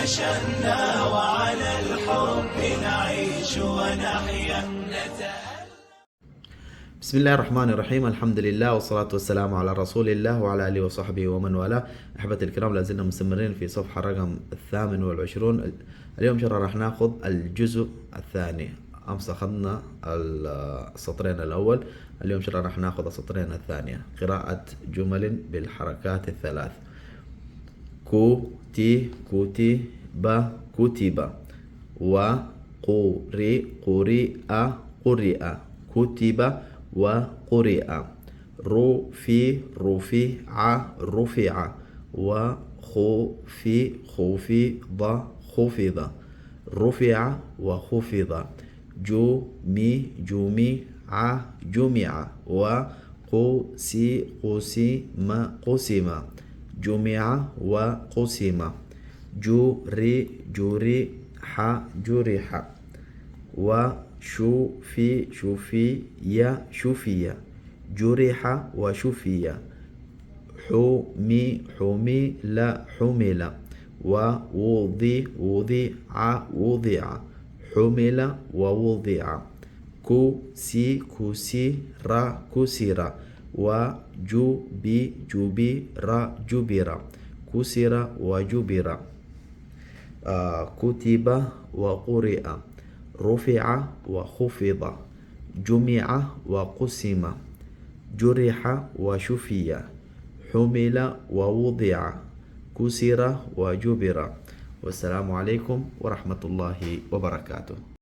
نشأنا وعلى الحب نعيش ونحيا. بسم الله الرحمن الرحيم. الحمد لله والصلاة والسلام على رسول الله وعلى آله وصحبه ومن والاه. أحبتي الكرام، لازلنا مستمرين في صفحة رقم 28. اليوم راح ناخذ الجزء الثاني. أمس أخذنا السطرين الأول، اليوم راح ناخذ السطرين الثانية. قراءة جمل بالحركات الثلاث: كوتي كوتي با كتب، وقرئ قرئ قرئ، كتب وقرئ، رفي رفع رفع، وخفي خفض خفض، رفع وخفض، جمع جمع جمع، وقسم قسم قسم، جمع وقسم، جري جرح جرح، وشفي شفي شفي، جرح وشفي، حمي حمل حمل، ووضع وضع وضع، حمل ووضع، كسي كسر كسر، جبر جبر، كسر وجبر، كتب وقرئ، رفع وخفض، جمع وقسم، جرح وشفي، حمل ووضع، كسر وجبر. والسلام عليكم ورحمة الله وبركاته.